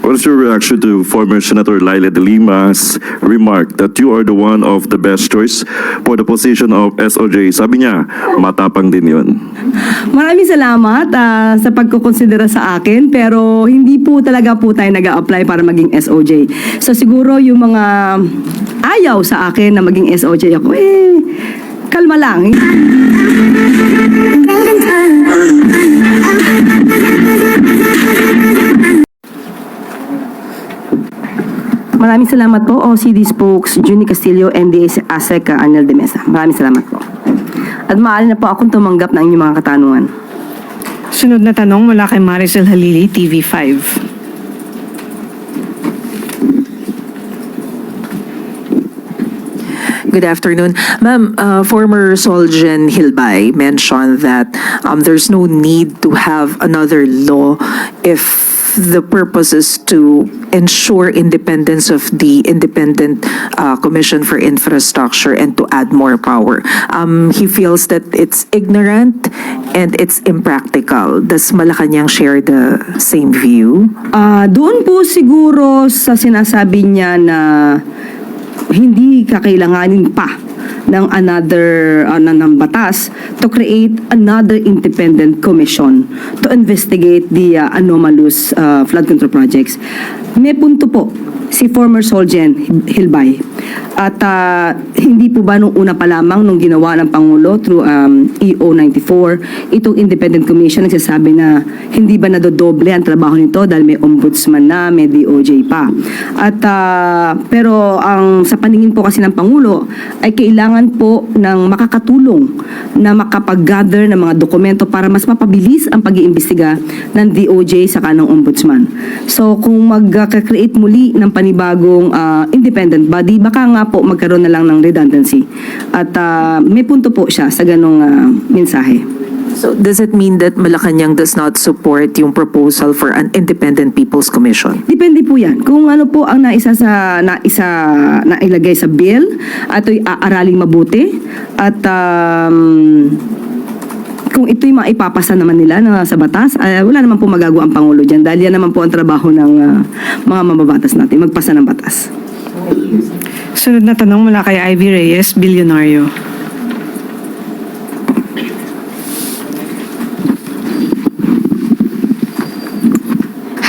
What is your reaction to former Senator Laila de Lima's remark that you are the one of the best choice for the position of SOJ? Sabi niya, matapang din yun. Maraming salamat sa pagkukonsidera sa akin, pero hindi po talaga po tayo nag-a-apply para maging SOJ. So siguro yung mga ayaw sa akin na maging SOJ ako, kalma lang. Maraming salamat po, OCD Spokes, Junie Castillo, NDA ASEC, Arnel de Mesa. Maraming salamat po. At maaari na po akong tumanggap ng inyong mga katanungan. Sunod na tanong mula kay Maricel Halili, TV5. Good afternoon. Ma'am, former Solgen Hilbay mentioned that there's no need to have another law if the purpose is to ensure independence of the Independent Commission for Infrastructure and to add more power. He feels that it's ignorant and it's impractical. Does Malacanang share the same view? Doon po siguro sa sinasabi niya na hindi kakailanganin pa ng another ng batas to create another independent commission to investigate the anomalous flood control projects. May punto po si former Solgen Hilbay. At hindi po ba nung una pa lamang nung ginawa ng Pangulo through EO 94, itong independent commission nagsasabi na hindi ba nadodoble ang trabaho nito dahil may ombudsman na, may DOJ pa. At pero ang sa paningin po kasi ng Pangulo ay kailangan po ng makakatulong na makapag-gather ng mga dokumento para mas mapabilis ang pag-iimbestiga ng DOJ sa kanang ombudsman. So kung mag-create muli ng panibagong independent body, baka nga po magkaroon na lang ng redundancy. At may punto po siya sa ganong mensahe. So does it mean that Malacanang does not support yung proposal for an independent People's Commission? Depende po yan. Kung ano po ang nailagay sa bill at ito'y aaraling mabuti at kung ito'y maipapasa naman nila sa batas, wala naman po magagawa ang Pangulo dyan dahil yan naman po ang trabaho ng mga mababatas natin, magpasa ng batas. Sunod na tanong mula kay Ivy Reyes, Bilyonaryo.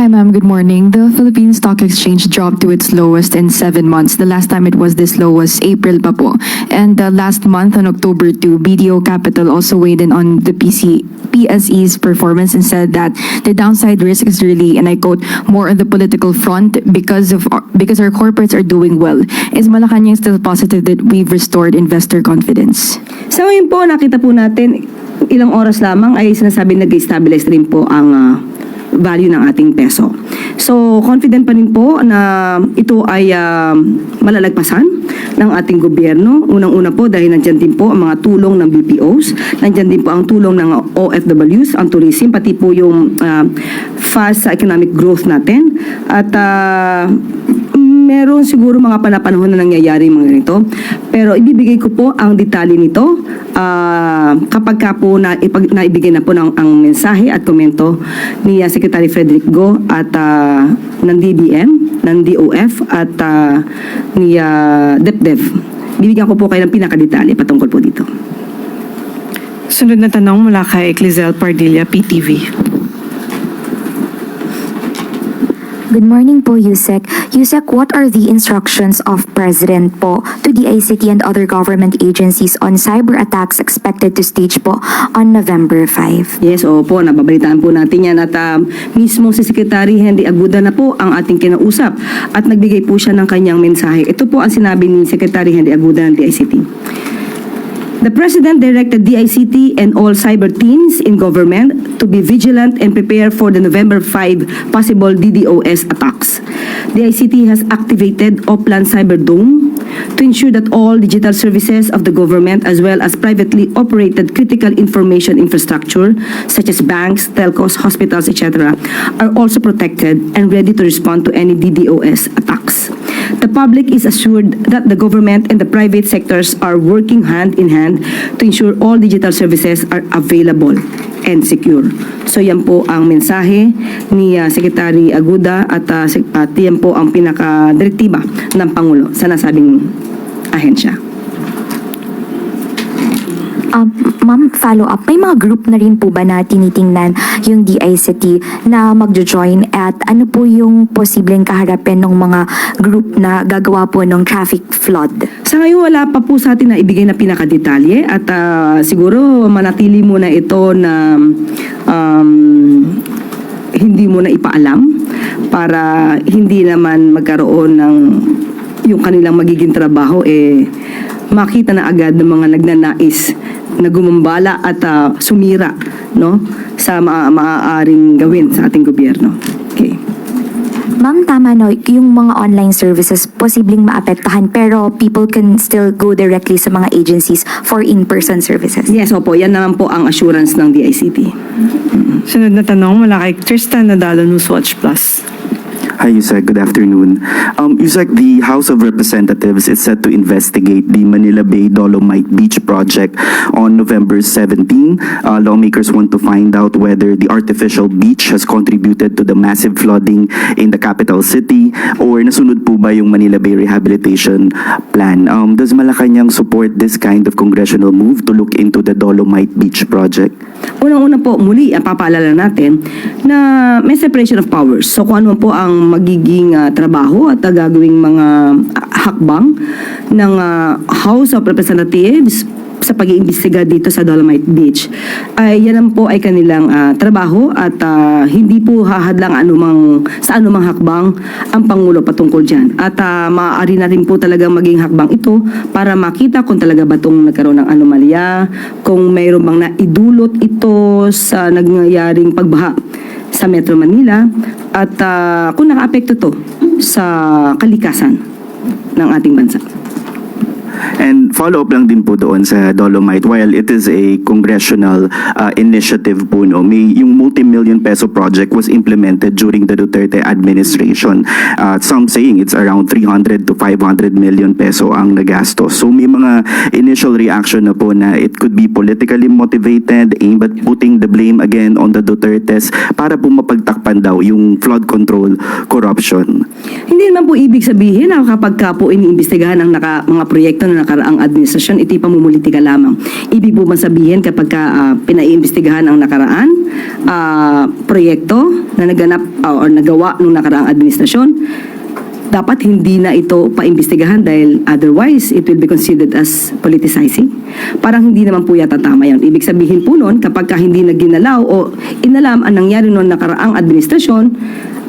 Hi ma'am, good morning. The Philippine Stock Exchange dropped to its lowest in 7 months. The last time it was this low was April pa po. And last month on October 2, BDO Capital also weighed in on the PSE's performance and said that the downside risk is really, and I quote, more on the political front because our corporates are doing well. Is Malacanang still positive that we've restored investor confidence? Sa ngayon po, nakita po natin, ilang oras lamang ay sinasabi nag-stabilize rin po ang value ng ating peso. So, confident pa rin po na ito ay malalagpasan ng ating gobyerno. Unang-una po dahil nandyan din po ang mga tulong ng BPOs, nandyan din po ang tulong ng OFWs, ang tourism, pati po yung fast sa economic growth natin. At meron siguro mga panapanahon na nangyayari mga ganito. Pero ibibigay ko po ang detalye nito kapag ka po naibigay na po ang mensahe at komento ni Secretary Frederick Go at ng DBM, ng DOF at ni DepDev. Bibigyan ko po kayo ng pinakadetalye patungkol po dito. Sunod na tanong mula kay Clizel Pardilla, PTV. Good morning po, Yusek. Yusek, what are the instructions of President po to the ICT and other government agencies on cyber attacks expected to stage po on November 5? Yes, opo, nababalitaan po natin yan at mismo si Secretary Henry Aguda na po ang ating kinausap at nagbigay po siya ng kanyang mensahe. Ito po ang sinabi ni Secretary Henry Aguda ng DICT. The President directed DICT and all cyber teams in government to be vigilant and prepare for the November 5 possible DDoS attacks. DICT has activated Oplan Cyber Dome to ensure that all digital services of the government as well as privately operated critical information infrastructure such as banks, telcos, hospitals, etc. are also protected and ready to respond to any DDoS attacks. The public is assured that the government and the private sectors are working hand in hand to ensure all digital services are available and secure. So yan po ang mensahe ni Secretary Aguda at yan po ang pinaka-direktiba ng Pangulo sa nasabing ahensya. Ma'am, follow up. May mga group na rin po ba na tinitingnan yung DICT na magjo-join at ano po yung posibleng kaharapin ng mga group na gagawa po ng traffic flood? Sa ngayon, wala pa po sa atin na ibigay na pinakadetalye at siguro manatili muna ito na hindi mo na ipaalam para hindi naman magkaroon ng yung kanilang magiging trabaho makita na agad ng mga nagnanais na gumumbala at sumira no sa maaaring gawin sa ating gobyerno. Okay. Ma'am, tama no, yung mga online services posibleng maapektahan pero people can still go directly sa mga agencies for in-person services. Yes, opo. Yan naman po ang assurance ng DICT. Sunod na tanong mula kay Tristan Nadalo, Newswatch Plus. Hi, Yusek. Good afternoon. Yusek, the House of Representatives is set to investigate the Manila Bay Dolomite Beach project on November 17. Lawmakers want to find out whether the artificial beach has contributed to the massive flooding in the capital city or nasunod po ba yung Manila Bay Rehabilitation Plan. Does Malacanang support this kind of congressional move to look into the Dolomite Beach project? Unang-una po, muli, papaalala natin na may separation of powers. So kung ano po ang magiging trabaho at gagawing mga hakbang ng House of Representatives sa pag-iimbestiga dito sa Dolomite Beach, ay yan po ay kanilang trabaho at hindi po hahadlang sa anumang hakbang ang Pangulo patungkol dyan. At maaari na rin po talagang maging hakbang ito para makita kung talaga ba itong nagkaroon ng anomalya, kung mayroon bang naidulot ito sa nangyayaring pagbaha sa Metro Manila at kung naka-apekto to sa kalikasan ng ating bansa. And follow-up lang din po doon sa Dolomite, while it is a congressional initiative po, no, yung multi-million peso project was implemented during the Duterte administration. Some saying it's around 300 to 500 million peso ang nagastos. So may mga initial reaction na po na it could be politically motivated, aimed at putting the blame again on the Dutertes para po mapagtakpan daw yung flood control corruption. Hindi naman po ibig sabihin na kapag ka po iniimbestigahan ng mga proyekto na nakaraang administrasyon, ito'y pamumulitika lamang. Ibig po sabihin kapag pinaiimbestigahan ang nakaraan proyekto na naganap o nagawa ng nakaraang administrasyon, dapat hindi na ito paimbestigahan dahil otherwise it will be considered as politicizing. Parang hindi naman po yata tama yun. Ibig sabihin po nun, kapag hindi na ginalaw o inalam ang nangyari noong nakaraang administrasyon,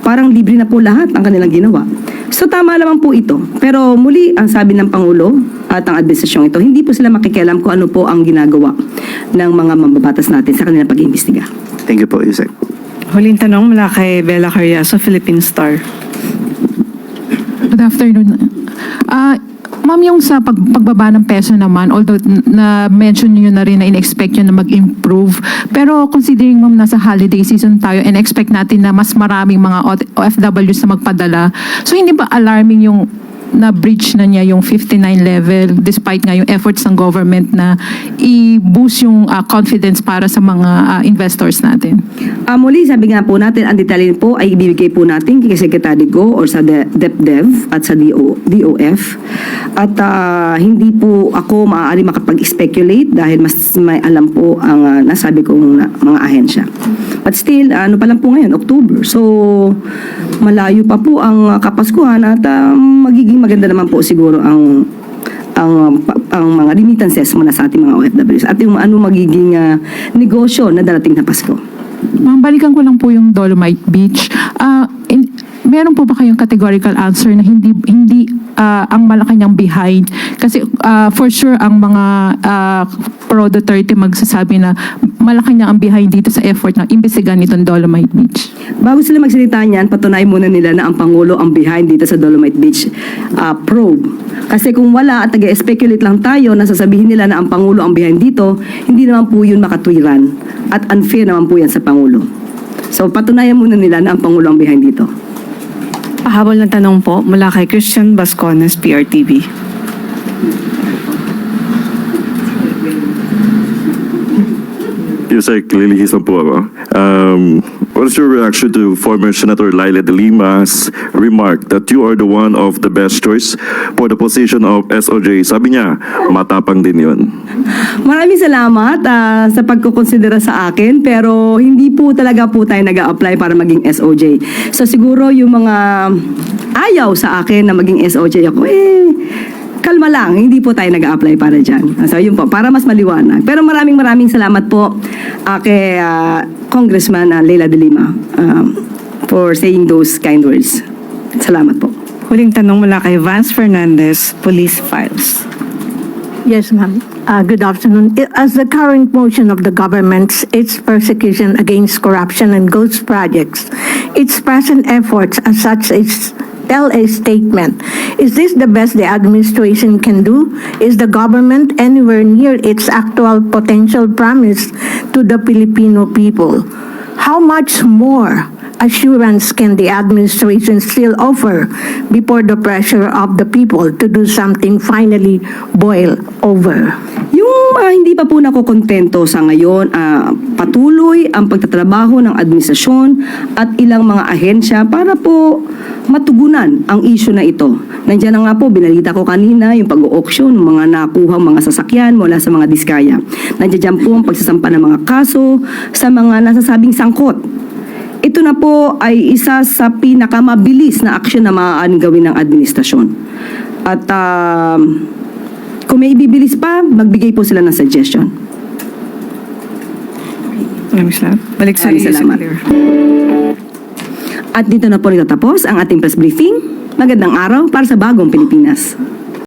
parang libre na po lahat ang kanilang ginawa. So tama naman po ito. Pero muli, ang sabi ng Pangulo at ang administrasyong ito, hindi po sila makikialam kung ano po ang ginagawa ng mga mambabatas natin sa kanilang pag-iimbestiga. Thank you po, Yusek. Huling tanong mula kay Bella Carriazo, Philippine Star. Good afternoon. Ma'am, yung sa pagbaba ng peso naman, although na-mention niyo na rin na in-expect nyo na mag-improve, pero considering ma'am nasa holiday season tayo and expect natin na mas maraming mga OFWs na magpadala, so hindi ba alarming yung na-breach na niya yung 59 level despite nga yung efforts ng government na i-boost yung confidence para sa mga investors natin? Muli, sabi nga po natin, ang detalyin po ay ibibigay po natin kay Secretary Go or sa DepDev at sa DOF. At hindi po ako maaari makapag-speculate dahil mas may alam po ang nasabi kong mga ahensya. But still, ano pa lang po ngayon, October. So, malayo pa po ang Kapaskuhan at magiging maganda naman po siguro ang mga remittances mula sa ating mga OFWs at yung ano magiging negosyo na darating na Pasko. Ma'am, balikan ko lang po yung Dolomite Beach. Meron po ba kayong categorical answer na hindi ang Malacanang behind? Kasi for sure ang mga pro Duterte magsasabi na Malacanang ang behind dito sa effort na imbestigahan nitong Dolomite Beach. Bago sila magsalita niyan, patunayan muna nila na ang Pangulo ang behind dito sa Dolomite Beach probe. Kasi kung wala at nag-speculate lang tayo na sasabihin nila na ang Pangulo ang behind dito, hindi naman po yun makatwiran. At unfair naman po yan sa Pangulo. So patunayan muna nila na ang Pangulo ang behind dito. Pahabol na tanong po mula kay Christian Bascones, PRTV. Yusek, lilihisan po ako. What is your reaction to former Senator Laila de Lima's remark that you are the one of the best choice for the position of SOJ? Sabi niya, matapang din yun. Maraming salamat sa pagkukonsidera sa akin, pero hindi po talaga po tayo nag-a-apply para maging SOJ. So siguro yung mga ayaw sa akin na maging SOJ ako, kalma lang, hindi po tayo nag-a-apply para dyan. So yun po, para mas maliwanag. Pero maraming salamat po kay Congressman Laila de Lima for saying those kind words. Salamat po. Huling tanong mula kay Vance Fernandez, Police Files. Yes, ma'am. Good afternoon. As the current motion of the government, its persecution against corruption and ghost projects, its present efforts as such is tell a statement. Is this the best the administration can do? Is the government anywhere near its actual potential promise to the Filipino people? How much more assurance can the administration still offer before the pressure of the people to do something finally boil over? Yung hindi pa po nakokontento sa ngayon, patuloy ang pagtatrabaho ng administrasyon at ilang mga ahensya para po matugunan ang issue na ito. Nandiyan na nga po, binalita ko kanina, yung pag-auction ng mga nakuhang mga sasakyan mula sa mga diskaya. Nandiyan po ang pagsasampa ng mga kaso sa mga nasasabing sangkot. Ito na po ay isa sa pinakamabilis na aksyon na maaaring gawin ng administrasyon. At kung may ibibilis pa, magbigay po sila ng suggestion. Maraming salamat. Balik sa Maraming iyo, salamat. Secretary. At dito na po natatapos ang ating press briefing. Magandang araw para sa bagong Pilipinas.